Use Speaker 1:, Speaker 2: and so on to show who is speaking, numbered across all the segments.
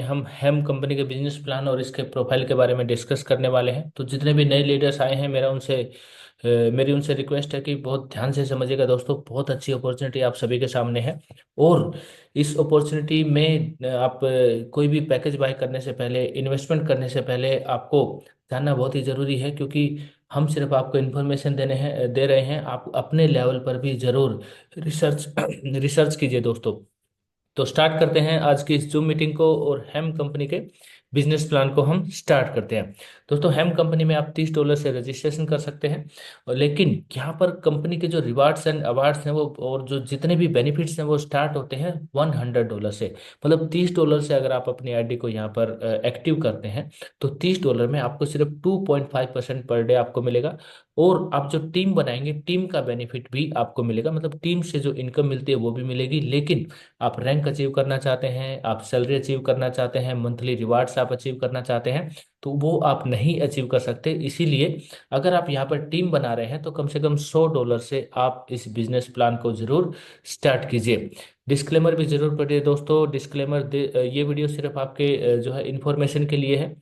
Speaker 1: हम हेम कंपनी के business plan और इसके प्रोफाइल के बारे में डिस्कस करने वाले हैं। तो जितने भी नए लीडर्स आए हैं, मेरी उनसे रिक्वेस्ट है कि बहुत ध्यान से समझिएगा दोस्तों। बहुत अच्छी अपॉर्चुनिटी आप सभी के सामने है। और इस अपॉर्चुनिटी में आप कोई भी पैकेज बाय करने से पहले, इन्वेस्टमेंट करने से पहले आपको जानना बहुत ही ज़रूरी है, क्योंकि हम सिर्फ आपको इन्फॉर्मेशन दे रहे हैं। आप अपने लेवल पर भी ज़रूर रिसर्च रिसर्च कीजिए दोस्तों। तो स्टार्ट करते हैं आज की इस जूम मीटिंग को, और हेम कंपनी के बिजनेस प्लान को हम स्टार्ट करते हैं। दोस्तों, हेम कंपनी में आप $30 से रजिस्ट्रेशन कर सकते हैं। और लेकिन यहाँ पर कंपनी के जो रिवार्ड्स एंड अवार्ड्स हैं वो, और जो जितने भी बेनिफिट्स हैं वो स्टार्ट होते हैं $100 से। मतलब $30 से अगर आप अपनी आईडी को यहाँ पर एक्टिव करते हैं, तो $30 में आपको सिर्फ 2.5% पर डे आपको मिलेगा। और आप जो टीम बनाएंगे, टीम का बेनिफिट भी आपको मिलेगा। मतलब टीम से जो इनकम मिलती है वो भी मिलेगी। लेकिन आप रैंक अचीव करना चाहते हैं, आप सैलरी अचीव करना चाहते हैं, मंथली रिवार्ड्स आप अचीव करना चाहते हैं, तो वो आप नहीं अचीव कर सकते। इसीलिए अगर आप यहाँ पर टीम बना रहे हैं तो कम से कम $100 से आप इस बिजनेस प्लान को जरूर स्टार्ट कीजिए। डिस्क्लेमर भी जरूर पढ़िए दोस्तों। ये वीडियो सिर्फ आपके जो है इंफॉर्मेशन के लिए है।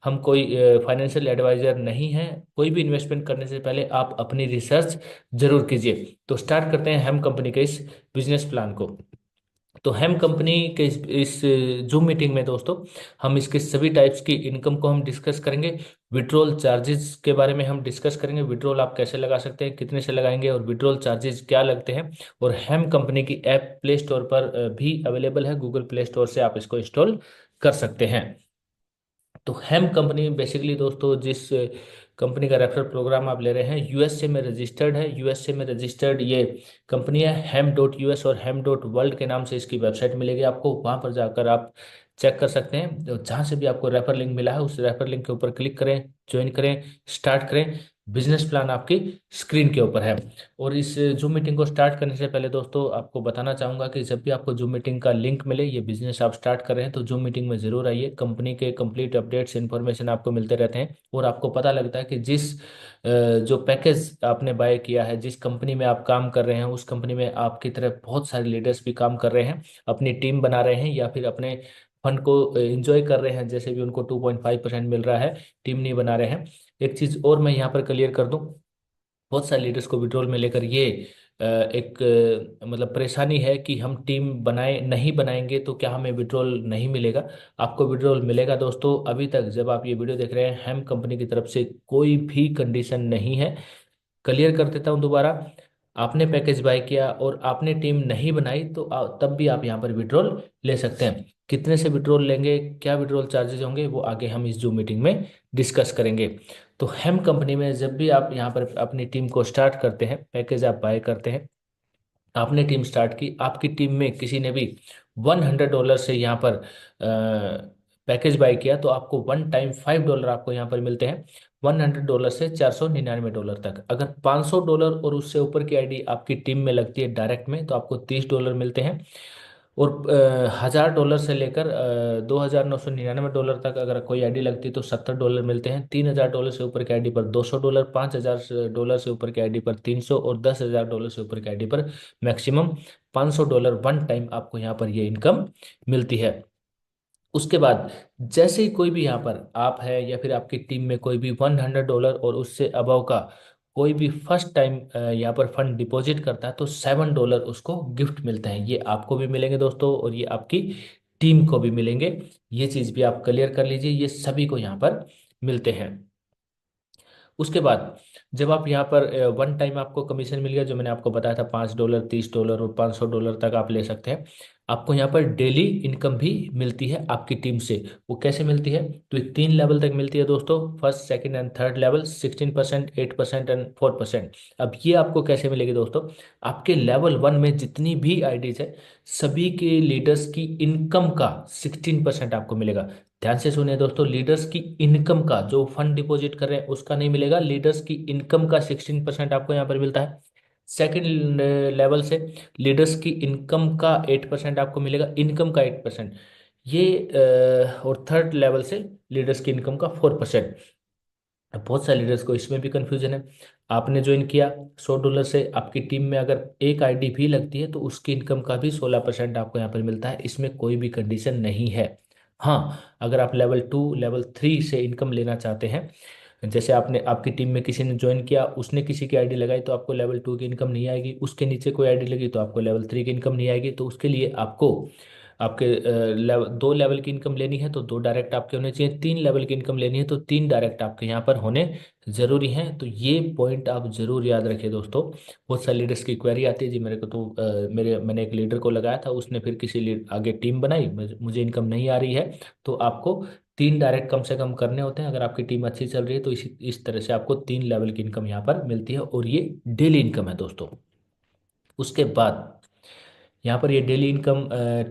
Speaker 1: हम कोई फाइनेंशियल एडवाइजर नहीं है। कोई भी इन्वेस्टमेंट करने से पहले आप अपनी रिसर्च जरूर कीजिए। तो स्टार्ट करते हैं हेम कंपनी के इस बिजनेस प्लान को। तो हेम कंपनी के इस जूम मीटिंग में दोस्तों, हम इसके सभी टाइप्स की इनकम को हम डिस्कस करेंगे। विड्रॉल चार्जेस के बारे में हम डिस्कस करेंगे। विड्रॉल आप कैसे लगा सकते हैं, कितने से लगाएंगे, और विड्रॉल चार्जेस क्या लगते हैं। और हेम कंपनी की ऐप प्ले स्टोर पर भी अवेलेबल है। गूगल प्ले स्टोर से आप इसको इंस्टॉल कर सकते हैं। तो हेम कंपनी बेसिकली दोस्तों, जिस कंपनी का रेफरल प्रोग्राम आप ले रहे हैं, यूएसए में रजिस्टर्ड है। यूएसए में रजिस्टर्ड ये कंपनी है hem.us, और hem.world के नाम से इसकी वेबसाइट मिलेगी आपको। वहां पर जाकर आप चेक कर सकते हैं। तो जहां से भी आपको रेफर लिंक मिला है, उस रेफर लिंक के ऊपर क्लिक करें, ज्वाइन करें, स्टार्ट करें। बिजनेस प्लान आपकी स्क्रीन के ऊपर है। और इस जूम मीटिंग को स्टार्ट करने से पहले दोस्तों, आपको बताना चाहूंगा कि जब भी आपको जूम मीटिंग का लिंक मिले, ये बिजनेस आप स्टार्ट कर रहे हैं, तो जूम मीटिंग में जरूर आइए। कंपनी के कंप्लीट अपडेट्स, इन्फॉर्मेशन आपको मिलते रहते हैं। और आपको पता लगता है कि जो पैकेज आपने बाय किया है, जिस कंपनी में आप काम कर रहे हैं, उस कंपनी में आपकी तरह बहुत सारे लीडर्स भी काम कर रहे हैं, अपनी टीम बना रहे हैं, या फिर अपने फंड को एंजॉय कर रहे हैं, जैसे भी उनको 2.5% मिल रहा है, टीम नहीं बना रहे हैं। एक चीज और मैं यहाँ पर क्लियर कर दूं, बहुत सारे लीडर्स को विड्रॉल में लेकर ये मतलब परेशानी है कि हम टीम बनाए नहीं बनाएंगे तो क्या हमें विड्रॉल नहीं मिलेगा। आपको विड्रॉल मिलेगा दोस्तों। अभी तक जब आप ये वीडियो देख रहे हैं, हेम कंपनी की तरफ से कोई भी कंडीशन नहीं है। क्लियर कर देता हूँ दोबारा। आपने पैकेज बाय किया और आपने टीम नहीं बनाई, तो तब भी आप यहाँ पर विड्रॉल ले सकते हैं। कितने से विड्रॉल लेंगे, क्या विड्रॉल चार्जेस होंगे, वो आगे हम इस जूम मीटिंग में डिस्कस करेंगे। तो हेम कंपनी में जब भी आप यहाँ पर अपनी टीम को स्टार्ट करते हैं, पैकेज आप बाय करते हैं, आपने टीम स्टार्ट की, आपकी टीम में किसी ने भी $100 से यहाँ पर पैकेज बाय किया, तो आपको वन टाइम $5 आपको यहाँ पर मिलते हैं। $100 से $499 तक। अगर $500 और उससे ऊपर की आईडी आपकी टीम में लगती है डायरेक्ट में, तो आपको $30 मिलते हैं। और $1000 से लेकर $2999 तक अगर कोई आईडी लगती है तो $70 मिलते हैं। $3000 से ऊपर की आईडी पर $200, $5000 से ऊपर की आईडी पर 300, और $10,000 से ऊपर की आईडी पर मैक्सिमम $500 वन टाइम आपको यहाँ पर ये इनकम मिलती है। उसके बाद जैसे ही कोई भी यहाँ पर आप है, या फिर आपकी टीम में कोई भी $100 और उससे अबव का कोई भी फर्स्ट टाइम यहाँ पर फंड डिपॉजिट करता है, तो $7 उसको गिफ्ट मिलते हैं। ये आपको भी मिलेंगे दोस्तों, और ये आपकी टीम को भी मिलेंगे। ये चीज़ भी आप क्लियर कर लीजिए, ये सभी को यहाँ पर मिलते हैं। उसके बाद जब आप यहाँ पर वन टाइम आपको कमीशन मिल गया, जो मैंने आपको बताया था, $5, $30 और $500 तक आप ले सकते हैं। आपको यहाँ पर डेली इनकम भी मिलती है आपकी टीम से। वो कैसे मिलती है, तो ये 3 लेवल तक मिलती है दोस्तों। First, second and third level, 16%, 8% and 4%। अब ये आपको कैसे मिलेगी दोस्तों, आपके लेवल 1 में जितनी भी आईडीज है, सभी के लीडर्स की इनकम का 16% आपको मिलेगा। ध्यान से सुनिए दोस्तों, लीडर्स की इनकम का, जो फंड डिपॉजिट कर रहे हैं उसका नहीं मिलेगा, लीडर्स की इनकम का 16% आपको यहाँ पर मिलता है। सेकंड लेवल से लीडर्स की इनकम का 8% आपको मिलेगा, इनकम का 8%। ये और थर्ड लेवल से लीडर्स की इनकम का 4%। अब बहुत सारे लीडर्स को इसमें भी कंफ्यूजन है। आपने ज्वाइन किया $100 से, आपकी टीम में अगर एक आईडी भी लगती है तो उसकी इनकम का भी 16% आपको यहाँ पर मिलता है। इसमें कोई भी कंडीशन नहीं है। हाँ, अगर आप लेवल 2 लेवल 3 से इनकम लेना चाहते हैं, जैसे आपने आपकी टीम में किसी ने ज्वाइन किया, उसने किसी की आईडी लगाई तो आपको लेवल 2 की इनकम नहीं आएगी, उसके नीचे कोई आईडी लगी तो आपको लेवल 3 की इनकम नहीं आएगी। तो उसके लिए आपको आपके लेवल 2 लेवल की इनकम लेनी है तो 2 डायरेक्ट आपके होने चाहिए, 3 लेवल की इनकम लेनी है तो 3 डायरेक्ट आपके यहाँ पर होने जरूरी हैं। तो ये पॉइंट आप जरूर याद रखिए दोस्तों। बहुत सारे लीडर्स की क्वेरी आती है जी, मेरे को तो मैंने एक लीडर को लगाया था, उसने फिर किसी आगे टीम बनाई, मुझे इनकम नहीं आ रही है। तो आपको 3 डायरेक्ट कम से कम करने होते हैं। अगर आपकी टीम अच्छी चल रही है तो इस तरह से आपको 3 लेवल की इनकम यहाँ पर मिलती है, और ये डेली इनकम है दोस्तों। उसके बाद यहाँ पर ये डेली इनकम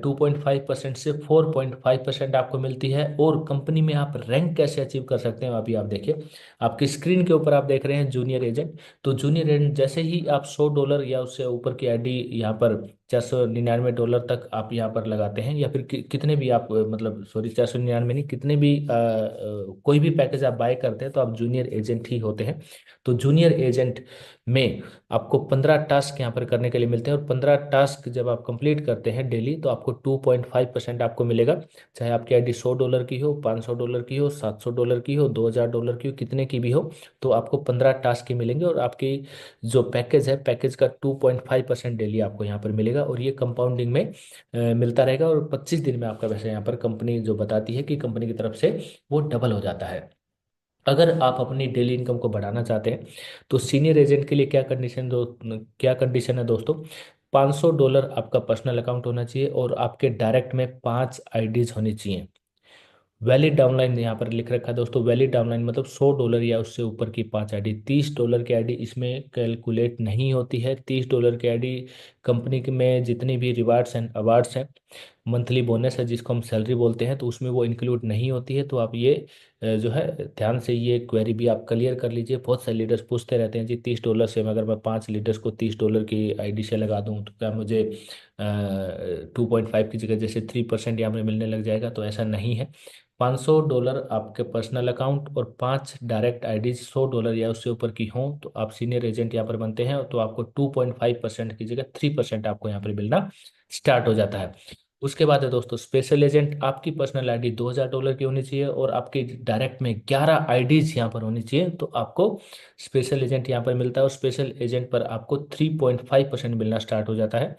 Speaker 1: 2.5% से 4.5% आपको मिलती है। और कंपनी में आप रैंक कैसे अचीव कर सकते हैं अभी आप देखिए, आपकी स्क्रीन के ऊपर आप देख रहे हैं जूनियर एजेंट। तो जूनियर एजेंट जैसे ही आप $100 या उससे ऊपर की आईडी यहाँ पर $499 तक आप यहाँ पर लगाते हैं, या फिर कितने भी आप मतलब सॉरी 499 नहीं, कितने भी कोई भी पैकेज आप बाय करते हैं तो आप जूनियर एजेंट ही होते हैं। तो जूनियर एजेंट में आपको 15 टास्क यहाँ पर करने के लिए मिलते हैं, और 15 टास्क जब आप कंप्लीट करते हैं डेली तो आपको 2.5% आपको मिलेगा। चाहे आपकी आईडी $100 की हो, $500 की हो, $700 की हो, $2000 की हो, कितने की भी हो, तो आपको 15 टास्क ही मिलेंगे। और आपकी जो पैकेज है, पैकेज का 2.5% डेली आपको यहाँ पर मिलेगा, और ये कंपाउंडिंग में मिलता रहेगा। और 25 दिन में आपका वैसे यहाँ पर कंपनी जो बताती है कि कंपनी की तरफ से वो डबल हो जाता है। अगर आप अपनी डेली इनकम को बढ़ाना चाहते हैं तो सीनियर एजेंट के लिए क्या कंडीशन है दोस्तों, $500 आपका पर्सनल अकाउंट होना चाहिए, और आपके डायरेक्ट में 5 आईडीज होनी चाहिए। वैलिड डाउनलाइन यहाँ पर लिख रखा है दोस्तों, वैलिड डाउनलाइन मतलब $100 या उससे ऊपर की 5 आईडी। $30 की आईडी इसमें कैलकुलेट नहीं होती है। $30 की आईडी कंपनी के में जितनी भी रिवार्ड्स एंड अवार्ड्स हैं, मंथली बोनस है जिसको हम सैलरी बोलते हैं, तो उसमें वो इंक्लूड नहीं होती है। तो आप ये जो है ध्यान से ये क्वेरी भी आप क्लियर कर लीजिए। बहुत सारे लीडर्स पूछते रहते हैं जी, $30 से अगर मैं 5 लीडर्स को $30 की आईडी से लगा दूं तो क्या मुझे 2.5 की जगह जैसे 3% यहाँ पर मिलने लग जाएगा? तो ऐसा नहीं है। $500 आपके पर्सनल अकाउंट और 5 डायरेक्ट आईडी $100 या उससे ऊपर की हों तो आप सीनियर एजेंट यहाँ पर बनते हैं, तो आपको 2.5% की जगह 3% आपको यहाँ पर मिलना स्टार्ट हो जाता है। उसके बाद है दोस्तों स्पेशल एजेंट। आपकी पर्सनल आईडी $2000 की होनी चाहिए, और आपकी डायरेक्ट में 11 आईडीज यहाँ पर होनी चाहिए, तो आपको स्पेशल एजेंट यहाँ पर मिलता है। और स्पेशल एजेंट पर आपको 3.5% मिलना स्टार्ट हो जाता है।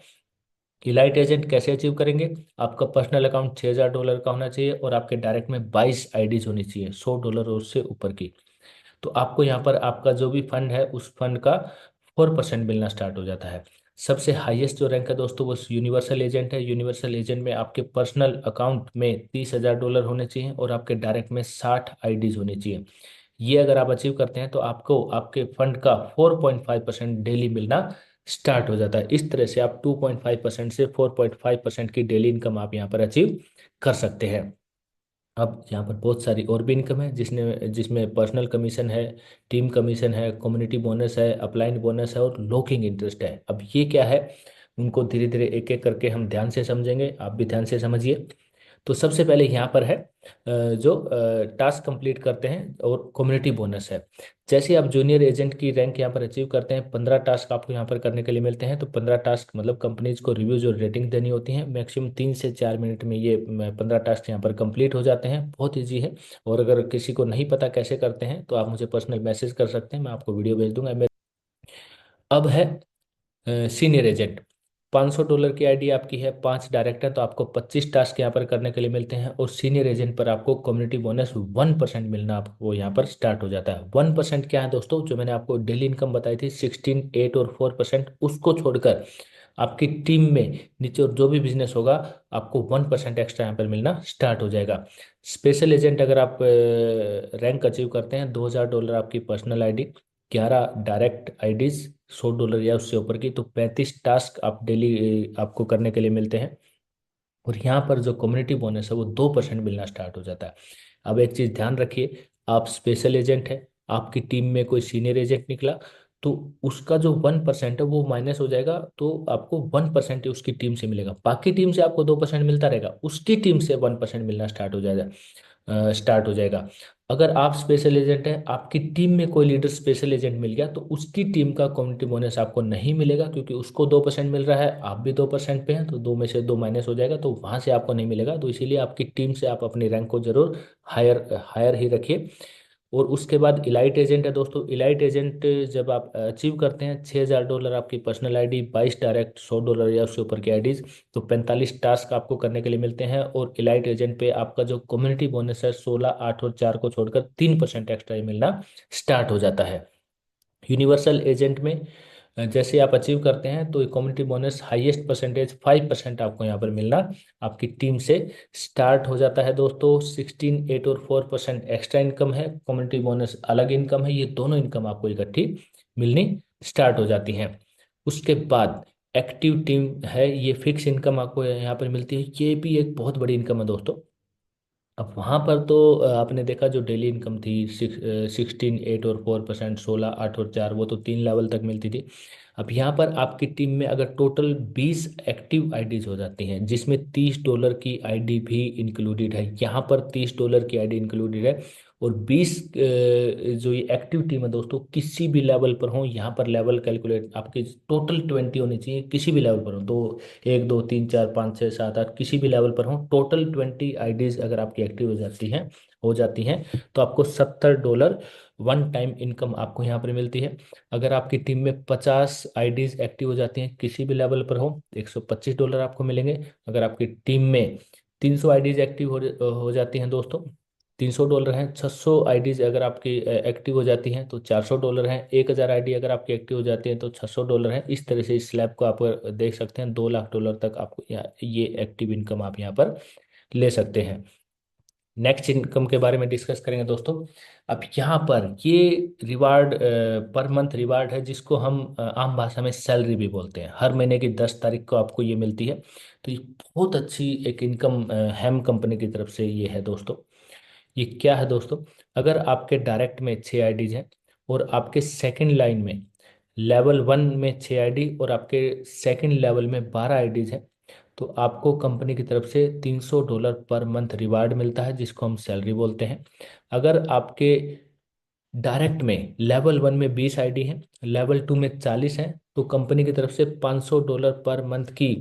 Speaker 1: इलाइट एजेंट कैसे अचीव करेंगे, आपका पर्सनल अकाउंट $6000 का होना चाहिए, और आपके डायरेक्ट में 22 आईडीज होनी चाहिए $100 और उससे ऊपर की। तो आपको यहाँ पर आपका जो भी फंड है उस फंड का 4% मिलना स्टार्ट हो जाता है। सबसे हाईएस्ट जो रैंक है दोस्तों वो यूनिवर्सल एजेंट है। यूनिवर्सल एजेंट में आपके पर्सनल अकाउंट में $30,000 होने चाहिए, और आपके डायरेक्ट में 60 आईडीज होनी चाहिए। ये अगर आप अचीव करते हैं तो आपको आपके फंड का 4.5% डेली मिलना स्टार्ट हो जाता है। इस तरह से आप 2.5% से 4.5% की डेली इनकम आप यहाँ पर अचीव कर सकते हैं। अब यहाँ पर बहुत सारी और भी इनकम है जिसमें पर्सनल कमीशन है, टीम कमीशन है, कम्युनिटी बोनस है, अपलाइन बोनस है, और लॉकिंग इंटरेस्ट है। अब ये क्या है, उनको धीरे धीरे एक एक करके हम ध्यान से समझेंगे, आप भी ध्यान से समझिए। तो सबसे पहले यहाँ पर है जो टास्क कंप्लीट करते हैं और कम्युनिटी बोनस है। जैसे आप जूनियर एजेंट की रैंक यहाँ पर अचीव करते हैं, 15 टास्क आपको यहाँ पर करने के लिए मिलते हैं। तो 15 टास्क मतलब कंपनीज को रिव्यू जो रेटिंग देनी होती है, मैक्सिमम 3 से 4 मिनट में ये 15 टास्क यहाँ पर कंप्लीट हो जाते हैं। बहुत ईजी है। और अगर किसी को नहीं पता कैसे करते हैं तो आप मुझे पर्सनल मैसेज कर सकते हैं, मैं आपको वीडियो भेज दूंगा। अब है सीनियर एजेंट। $500 की आईडी आपकी है, 5 डायरेक्ट है, तो आपको 25 टास्क यहाँ पर करने के लिए मिलते हैं। और सीनियर एजेंट पर आपको कम्युनिटी बोनस 1% मिलना आपको यहाँ पर स्टार्ट हो जाता है। 1% क्या है दोस्तों, जो मैंने आपको डेली इनकम बताई थी 16, 8 और 4%, उसको छोड़कर आपकी टीम में नीचे और जो भी बिजनेस होगा आपको 1% एक्स्ट्रा यहाँ पर मिलना स्टार्ट हो जाएगा। स्पेशल एजेंट अगर आप रैंक अचीव करते हैं, $2000 आपकी पर्सनल आईडी, 11 डायरेक्ट आईडीज, $100 या उससे ऊपर की, तो 35 टास्क आप डेली आपको करने के लिए मिलते हैं। और यहाँ पर जो कम्युनिटी बोनस है वो 2% मिलना स्टार्ट हो जाता है। अब एक चीज़ ध्यान रखिए, आप स्पेशल एजेंट है, आपकी टीम में कोई सीनियर एजेंट निकला तो उसका जो 1% है वो माइनस हो जाएगा, तो आपको 1% उसकी टीम से मिलेगा। बाकी टीम से आपको 2% मिलता रहेगा, उसकी टीम से 1% मिलना स्टार्ट हो जाएगा। स्टार्ट हो जाएगा। अगर आप स्पेशल एजेंट हैं, आपकी टीम में कोई लीडर स्पेशल एजेंट मिल गया, तो उसकी टीम का कम्युनिटी बोनस आपको नहीं मिलेगा, क्योंकि उसको 2% मिल रहा है, आप भी 2% पे हैं, तो दो में से दो माइनस हो जाएगा, तो वहां से आपको नहीं मिलेगा। तो इसीलिए आपकी टीम से आप अपनी रैंक को जरूर हायर हायर ही रखिए। और उसके बाद इलाइट एजेंट है दोस्तों। इलाइट एजेंट जब आप अचीव करते हैं, $6,000 आपकी पर्सनल आईडी, 22 डायरेक्ट, $100 या उससे ऊपर की आईडीज, तो 45 टास्क आपको करने के लिए मिलते हैं। और इलाइट एजेंट पे आपका जो कम्युनिटी बोनस है, 16, 8 और 4 को छोड़कर 3% एक्स्ट्रा ही मिलना स्टार्ट हो जाता है। यूनिवर्सल एजेंट में जैसे आप अचीव करते हैं, तो कम्युनिटी बोनस हाईएस्ट परसेंटेज 5% आपको यहाँ पर मिलना आपकी टीम से स्टार्ट हो जाता है दोस्तों। 16, 8 और 4% एक्स्ट्रा इनकम है, कम्युनिटी बोनस अलग इनकम है, ये दोनों इनकम आपको इकट्ठी मिलनी स्टार्ट हो जाती हैं। उसके बाद एक्टिव टीम है, ये फिक्स इनकम आपको यहाँ पर मिलती है, ये भी एक बहुत बड़ी इनकम है दोस्तों। अब वहाँ पर तो आपने देखा जो डेली इनकम थी 16, 8 और 4%, 16, 8 और 4, वो तो 3 लेवल तक मिलती थी। अब यहाँ पर आपकी टीम में अगर टोटल 20 एक्टिव आईडीज हो जाती हैं, जिसमें $30 की आईडी भी इंक्लूडेड है, यहाँ पर $30 की आईडी इंक्लूडेड है। और 20 जो ये एक्टिव टीम है दोस्तों, किसी भी लेवल पर हो, यहाँ पर लेवल कैलकुलेट आपके टोटल 20 होनी चाहिए, किसी भी लेवल पर हो, तो 1, 2, 3, 4, 5, 6, 7, 8 किसी भी लेवल पर हो, टोटल 20 आईडीज अगर आपकी एक्टिव हो जाती हैं तो आपको $70 वन टाइम इनकम आपको यहाँ पर मिलती है। अगर आपकी टीम में 50 आईडीज एक्टिव हो जाती हैं, किसी भी लेवल पर हो, $125 आपको मिलेंगे। अगर आपकी टीम में 300 आईडीज एक्टिव हो जाती हैं दोस्तों, $300 हैं। 600 आईडीज अगर आपकी एक्टिव हो जाती हैं, तो $400 हैं। 1,000 आईडी अगर आपकी एक्टिव हो जाती हैं, तो $600 हैं। इस तरह से इस स्लैब को आप देख सकते हैं, $2 लाख तक आपको ये एक्टिव इनकम आप यहाँ पर ले सकते हैं। नेक्स्ट इनकम के बारे में डिस्कस करेंगे दोस्तों। अब यहाँ पर ये रिवार्ड पर मंथ रिवार्ड है, जिसको हम आम भाषा में सैलरी भी बोलते हैं। हर महीने की 10 तारीख को आपको ये मिलती है। तो ये बहुत अच्छी एक इनकम हैम कंपनी की तरफ से ये है दोस्तों। ये क्या है दोस्तों, अगर आपके डायरेक्ट में 6 आईडीज हैं, और आपके सेकंड लाइन में लेवल 1 में 6 आईडी, और आपके सेकंड लेवल में 12 आईडीज हैं, तो आपको कंपनी की तरफ से $300 पर मंथ रिवार्ड मिलता है, जिसको हम सैलरी बोलते हैं। अगर आपके डायरेक्ट में लेवल 1 में 20 आईडी है, लेवल 2 में 40 है, तो कंपनी की तरफ से $500 पर मंथ की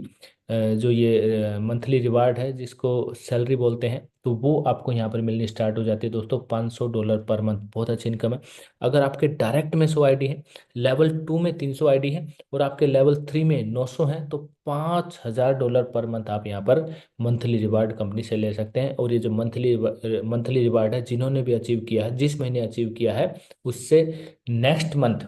Speaker 1: जो ये मंथली रिवार्ड है, जिसको सैलरी बोलते हैं, तो वो आपको यहाँ पर मिलनी स्टार्ट हो जाती है दोस्तों। $500 पर मंथ बहुत अच्छी इनकम है। अगर आपके डायरेक्ट में 100 आईडी है, लेवल 2 में 300 आईडी है, और आपके लेवल 3 में 900 है, तो $5,000 पर मंथ आप यहाँ पर मंथली रिवार्ड कंपनी से ले सकते हैं। और ये जो मंथली रिवार्ड है, जिन्होंने भी अचीव किया है, जिस महीने अचीव किया है, उससे नेक्स्ट मंथ,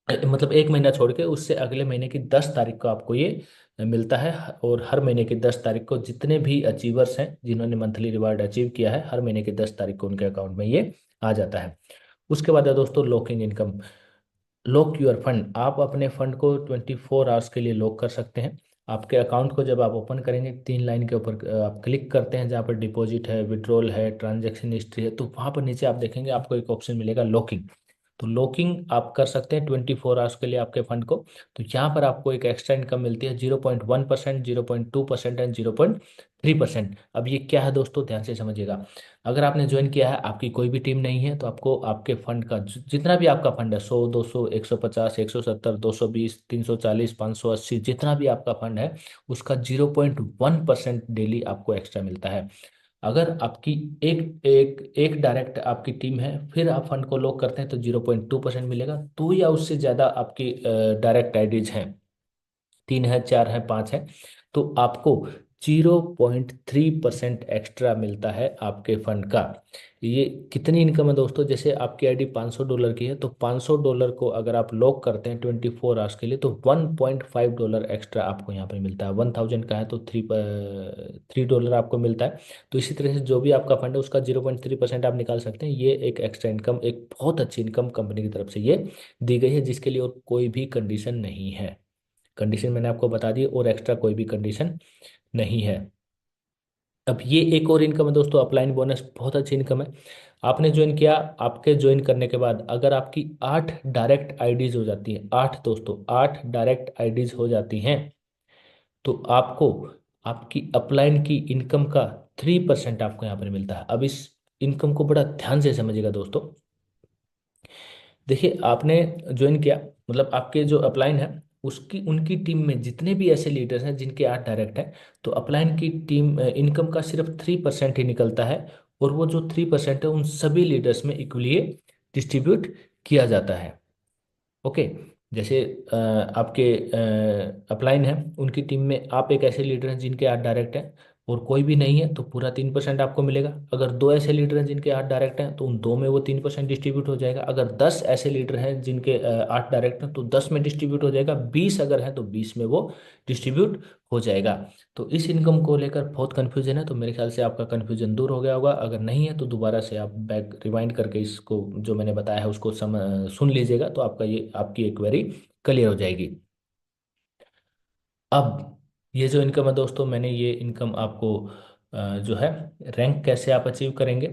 Speaker 1: मतलब एक महीना छोड़ के उससे अगले महीने की 10 तारीख को आपको ये मिलता है। और हर महीने की 10 तारीख को जितने भी अचीवर्स हैं, जिन्होंने मंथली रिवार्ड अचीव किया है, हर महीने की 10 तारीख को उनके अकाउंट में ये आ जाता है। उसके बाद है दोस्तों locking income. Lock your fund, आप अपने फंड को 24 आवर्स के लिए लॉक कर सकते हैं। आपके अकाउंट को जब आप ओपन करेंगे, 3 लाइन के ऊपर आप क्लिक करते हैं, जहाँ पर डिपॉजिट है, विड्रॉल है, ट्रांजैक्शन हिस्ट्री है, तो वहाँ पर नीचे आप देखेंगे आपको एक ऑप्शन मिलेगा लॉकिंग। तो लॉकिंग आप कर सकते हैं 24 आवर्स के लिए आपके फंड को। तो यहाँ पर आपको एक एक्स्ट्रा इनकम मिलती है 0.1%, 0.2% एंड 0.3%। अब ये क्या है दोस्तों, ध्यान से समझिएगा। अगर आपने ज्वाइन किया है, आपकी कोई भी टीम नहीं है, तो आपको आपके फंड का जितना भी आपका फंड है, 100, 200, 150, 170, 220, 340, 580, जितना भी आपका फंड है, उसका 0.1% डेली आपको एक्स्ट्रा मिलता है। अगर आपकी एक एक एक डायरेक्ट आपकी टीम है, फिर आप फंड को लॉक करते हैं, तो 0.2% मिलेगा। 2 या उससे ज़्यादा आपकी डायरेक्ट आईडीज हैं, 3 है, 4 है, 5 है, तो आपको 0.3% एक्स्ट्रा मिलता है आपके फंड का। ये कितनी इनकम है दोस्तों, जैसे आपकी आईडी $500 की है, तो $500 को अगर आप लॉक करते हैं 24 आवर्स के लिए, तो $1.5 एक्स्ट्रा आपको यहाँ पे मिलता है। 1,000 का है तो $3 आपको मिलता है। तो इसी तरह से जो भी आपका फंड है, उसका 0.3% आप निकाल सकते हैं। ये एक एक्स्ट्रा इनकम, एक बहुत अच्छी इनकम कंपनी की तरफ से ये दी गई है, जिसके लिए और कोई भी कंडीशन नहीं है। कंडीशन मैंने आपको बता दी, और एक्स्ट्रा कोई भी कंडीशन नहीं है। अब ये एक और इनकम है दोस्तों, अपलाइन बोनस, बहुत अच्छी इनकम है। आपने ज्वाइन किया, आपके ज्वाइन करने के बाद अगर आपकी 8 डायरेक्ट आईडीज हो जाती हैं, 8 दोस्तों, 8 डायरेक्ट आईडीज हो जाती हैं, तो आपको आपकी अपलाइन की इनकम का 3% आपको यहाँ पर मिलता है। अब इस इनकम को बड़ा ध्यान से समझिएगा दोस्तों। देखिए आपने ज्वाइन किया, मतलब आपके जो अपलाइन है उसकी उनकी टीम में जितने भी ऐसे लीडर्स हैं जिनके 8 डायरेक्ट हैं, तो अपलाइन की टीम इनकम का सिर्फ 3% ही निकलता है। और वो जो 3% है उन सभी लीडर्स में इक्वली डिस्ट्रीब्यूट किया जाता है। ओके। जैसे आपके अपलाइन है, उनकी टीम में आप एक ऐसे लीडर हैं जिनके 8 डायरेक्ट हैं और कोई भी नहीं है, तो पूरा 3% आपको मिलेगा। अगर दो ऐसे लीडर हैं जिनके 8 डायरेक्ट हैं तो उन दो में वो 3% डिस्ट्रीब्यूट हो जाएगा। अगर 10 ऐसे लीडर हैं जिनके 8 डायरेक्ट हैं तो 10 में डिस्ट्रीब्यूट हो जाएगा। 20 अगर है तो 20 में वो डिस्ट्रीब्यूट हो जाएगा। तो इस इनकम को लेकर बहुत कन्फ्यूजन है, तो मेरे ख्याल से आपका कन्फ्यूजन दूर हो गया होगा। अगर नहीं है तो दोबारा से आप बैक रिवाइंड करके इसको जो मैंने बताया है उसको सुन लीजिएगा, तो आपका ये आपकी एक क्वेरी क्लियर हो जाएगी। अब ये जो इनकम है दोस्तों, मैंने ये इनकम आपको जो है रैंक कैसे आप अचीव करेंगे,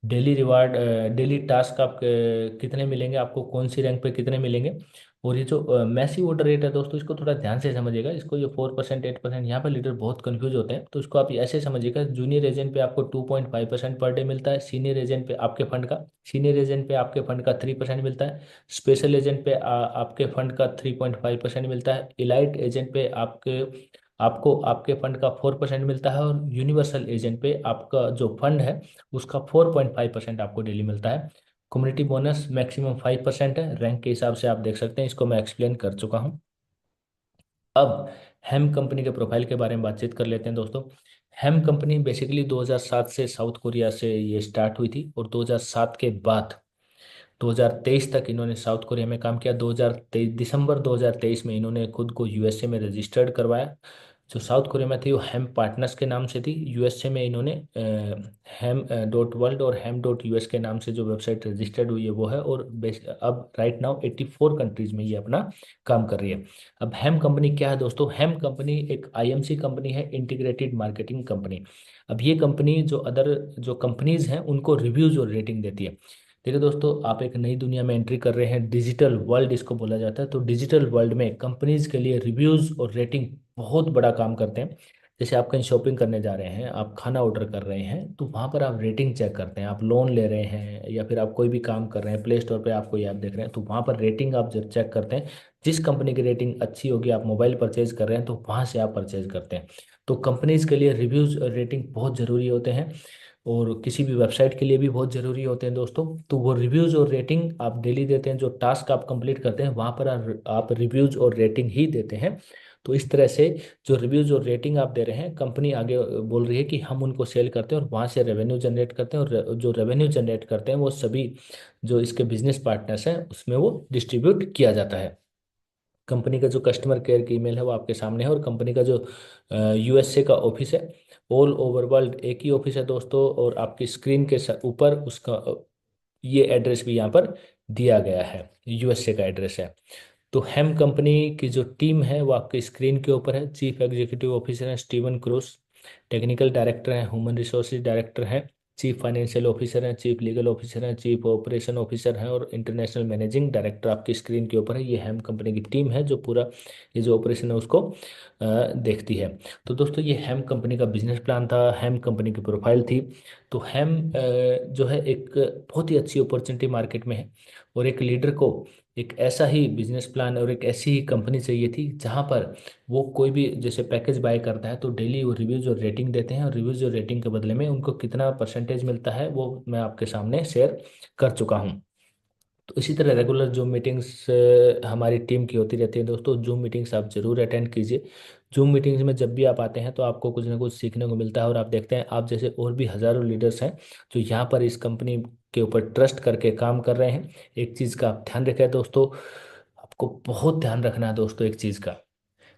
Speaker 1: डेली रिवार्ड, डेली टास्क आप कितने मिलेंगे आपको, कौन सी रैंक पे कितने मिलेंगे, और ये जो मैसिव ऑर्डर रेट है दोस्तों, इसको थोड़ा ध्यान से समझिएगा। इसको ये 4% 8%, यहाँ पर लीडर बहुत कंफ्यूज होते हैं, तो इसको आप ऐसे समझिएगा। जूनियर एजेंट पे आपको 2.5% पर डे मिलता है। सीनियर एजेंट पे आपके फंड का सीनियर एजेंट पे आपके फंड का 3% मिलता है। स्पेशल एजेंट पे आपके फंड का 3.5% मिलता है। इलाइट एजेंट पे आपको आपके फंड का 4% मिलता है। और यूनिवर्सल एजेंट पे आपका जो फंड है उसका 4.5% आपको डेली मिलता है। कम्युनिटी बोनस मैक्सिमम 5% है। रैंक के हिसाब से आप देख सकते हैं, इसको मैं एक्सप्लेन कर चुका हूँ। अब हेम कंपनी के प्रोफाइल के बारे में बातचीत कर लेते हैं दोस्तों। हेम कंपनी बेसिकली 2007 से साउथ कोरिया से ये स्टार्ट हुई थी, और 2007 के बाद 2023 तक इन्होंने साउथ कोरिया में काम किया। 2023 दिसंबर 2023 में इन्होंने खुद को यूएसए में रजिस्टर्ड करवाया। जो साउथ कोरिया में थी वो हेम पार्टनर्स के नाम से थी। यूएसए में इन्होंने हेम डॉट वर्ल्ड और हेम डॉट यूएस के नाम से जो वेबसाइट रजिस्टर्ड हुई है वो है। और अब राइट नाउ 84 कंट्रीज में ये अपना काम कर रही है। अब हेम कंपनी क्या है दोस्तों? हेम कंपनी एक आईएमसी कंपनी है, इंटीग्रेटेड मार्केटिंग कंपनी। अब ये कंपनी जो अदर जो कंपनीज हैं उनको रिव्यूज और रेटिंग देती है। देखिए दोस्तों, आप एक नई दुनिया में एंट्री कर रहे हैं, डिजिटल वर्ल्ड इसको बोला जाता है। तो डिजिटल वर्ल्ड में कंपनीज के लिए रिव्यूज और रेटिंग बहुत बड़ा काम करते हैं। जैसे आप कहीं शॉपिंग करने जा रहे हैं, आप खाना ऑर्डर कर रहे हैं, तो वहाँ पर आप रेटिंग चेक करते हैं। आप लोन ले रहे हैं या फिर आप कोई भी काम कर रहे हैं, प्ले स्टोर पे आप कोई ऐप देख रहे हैं, तो वहाँ पर रेटिंग आप जब चेक करते हैं, जिस कंपनी की रेटिंग अच्छी होगी, आप मोबाइल परचेज कर रहे हैं तो वहाँ से आप परचेज करते हैं। तो कंपनीज के लिए रिव्यूज और रेटिंग बहुत ज़रूरी होते हैं, और किसी भी वेबसाइट के लिए भी बहुत ज़रूरी होते हैं दोस्तों। तो वो रिव्यूज़ और रेटिंग आप डेली देते हैं, जो टास्क आप कंप्लीट करते हैं वहाँ पर आप रिव्यूज़ और रेटिंग ही देते हैं। तो इस तरह से जो रिव्यूज़ और रेटिंग आप दे रहे हैं, कंपनी आगे बोल रही है कि हम उनको सेल करते हैं और वहाँ से रेवेन्यू जनरेट करते हैं, और जो रेवेन्यू जनरेट करते हैं वो सभी जो इसके बिजनेस पार्टनर्स हैं उसमें वो डिस्ट्रीब्यूट किया जाता है। कंपनी का जो कस्टमर केयर की ईमेल है वो आपके सामने है, और कंपनी का जो यूएसए का ऑफिस है, ऑल ओवर वर्ल्ड एक ही ऑफिस है दोस्तों। और आपकी स्क्रीन के ऊपर उसका ये एड्रेस भी यहाँ पर दिया गया है, यूएसए का एड्रेस है। तो हेम कंपनी की जो टीम है वो आपके स्क्रीन के ऊपर है। चीफ एग्जीक्यूटिव ऑफिसर हैं स्टीवन क्रूस, टेक्निकल डायरेक्टर हैं, ह्यूमन रिसोर्सेज डायरेक्टर हैं, चीफ फाइनेंशियल ऑफिसर हैं, चीफ लीगल ऑफिसर हैं, चीफ ऑपरेशन ऑफिसर हैं, और इंटरनेशनल मैनेजिंग डायरेक्टर आपकी स्क्रीन के ऊपर है। ये हेम कंपनी की टीम है जो पूरा ये जो ऑपरेशन है उसको देखती है। तो दोस्तों ये हेम कंपनी का बिजनेस प्लान था, हेम कंपनी की प्रोफाइल थी। तो हेम जो है एक बहुत ही अच्छी अपॉर्चुनिटी मार्केट में है, और एक लीडर को एक ऐसा ही बिजनेस प्लान और एक ऐसी ही कंपनी चाहिए थी जहां पर वो कोई भी जैसे पैकेज बाय करता है तो डेली वो रिव्यूज और रेटिंग देते हैं, और रिव्यूज और रेटिंग के बदले में उनको कितना परसेंटेज मिलता है वो मैं आपके सामने शेयर कर चुका हूँ। तो इसी तरह रेगुलर जूम मीटिंग्स हमारी टीम की होती रहती है दोस्तों। जूम मीटिंग्स आप जरूर अटेंड कीजिए। जूम मीटिंग्स में जब भी आप आते हैं तो आपको कुछ ना कुछ सीखने को मिलता है, और आप देखते हैं आप जैसे और भी हज़ारों लीडर्स हैं जो यहाँ पर इस कंपनी के ऊपर ट्रस्ट करके काम कर रहे हैं। एक चीज़ का आप ध्यान रखें दोस्तों, आपको बहुत ध्यान रखना है दोस्तों एक चीज़ का।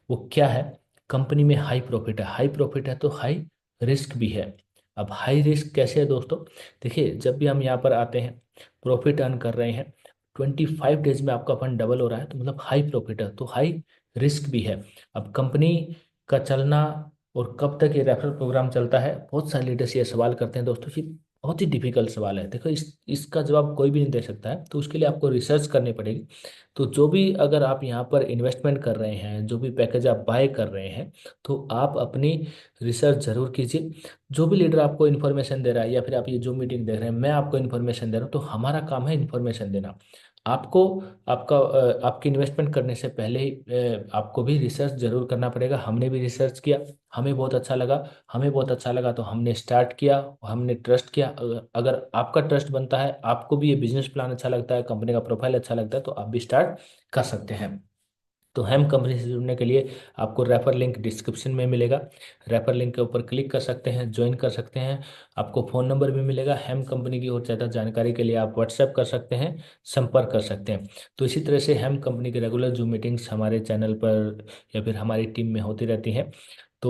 Speaker 1: वो क्या है? कंपनी में हाई प्रॉफिट है, हाई प्रॉफिट है तो हाई रिस्क भी है। अब हाई रिस्क कैसे है दोस्तों? देखिए जब भी हम यहाँ पर आते हैं, प्रॉफिट अर्न कर रहे हैं, 25 डेज में आपका फंड डबल हो रहा है, तो मतलब हाई प्रॉफिट है तो हाई रिस्क भी है। अब कंपनी का चलना और कब तक ये रेफरल प्रोग्राम चलता है, बहुत सारे लीडर्स ये सवाल करते हैं दोस्तों कि बहुत ही डिफिकल्ट सवाल है। देखो इसका जवाब कोई भी नहीं दे सकता है, तो उसके लिए आपको रिसर्च करनी पड़ेगी। तो जो भी अगर आप यहाँ पर इन्वेस्टमेंट कर रहे हैं, जो भी पैकेज आप बाय कर रहे हैं, तो आप अपनी रिसर्च जरूर कीजिए। जो भी लीडर आपको इन्फॉर्मेशन दे रहा है, या फिर आप ये जो मीटिंग देख रहे हैं, मैं आपको इन्फॉर्मेशन दे रहा हूँ, तो हमारा काम है इन्फॉर्मेशन देना। आपको आपकी इन्वेस्टमेंट करने से पहले ही आपको भी रिसर्च जरूर करना पड़ेगा। हमने भी रिसर्च किया, हमें बहुत अच्छा लगा। हमें बहुत अच्छा लगा तो हमने स्टार्ट किया, हमने ट्रस्ट किया। अगर आपका ट्रस्ट बनता है, आपको भी ये बिजनेस प्लान अच्छा लगता है, कंपनी का प्रोफाइल अच्छा लगता है, तो आप भी स्टार्ट कर सकते हैं। तो हेम कंपनी से जुड़ने के लिए आपको रेफर लिंक डिस्क्रिप्शन में मिलेगा। रेफर लिंक के ऊपर क्लिक कर सकते हैं, ज्वाइन कर सकते हैं। आपको फ़ोन नंबर भी मिलेगा। हेम कंपनी की और ज़्यादा जानकारी के लिए आप व्हाट्सएप कर सकते हैं, संपर्क कर सकते हैं। तो इसी तरह से हेम कंपनी की रेगुलर जूम मीटिंग्स हमारे चैनल पर या फिर हमारी टीम में होती रहती हैं। तो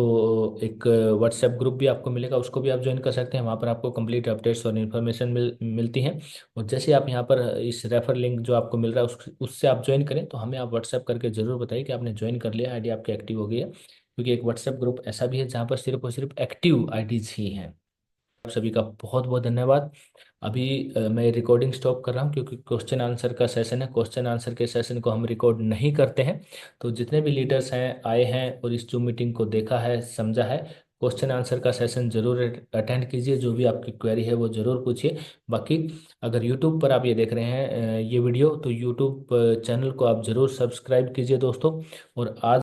Speaker 1: एक व्हाट्सएप ग्रुप भी आपको मिलेगा, उसको भी आप ज्वाइन कर सकते हैं। वहाँ पर आपको कंप्लीट अपडेट्स और इन्फॉर्मेशन मिलती हैं। और जैसे आप यहाँ पर इस रेफर लिंक जो आपको मिल रहा है उससे आप ज्वाइन करें, तो हमें आप व्हाट्सएप करके ज़रूर बताइए कि आपने ज्वाइन कर लिया, आईडी आपकी एक्टिव हो गई है। क्योंकि एक व्हाट्सएप ग्रुप ऐसा भी है जहाँ पर सिर्फ और सिर्फ एक्टिव आईडीज ही हैं। आप सभी का बहुत बहुत धन्यवाद। अभी मैं रिकॉर्डिंग स्टॉप कर रहा हूँ, क्योंकि क्वेश्चन आंसर का सेशन है। क्वेश्चन आंसर के सेशन को हम रिकॉर्ड नहीं करते हैं। तो जितने भी लीडर्स हैं, आए हैं और इस जूम मीटिंग को देखा है, समझा है, क्वेश्चन आंसर का सेशन जरूर अटेंड कीजिए। जो भी आपकी क्वेरी है वो जरूर पूछिए। बाकी अगर यूट्यूब पर आप ये देख रहे हैं ये वीडियो, तो यूट्यूब चैनल को आप जरूर सब्सक्राइब कीजिए दोस्तों। और आज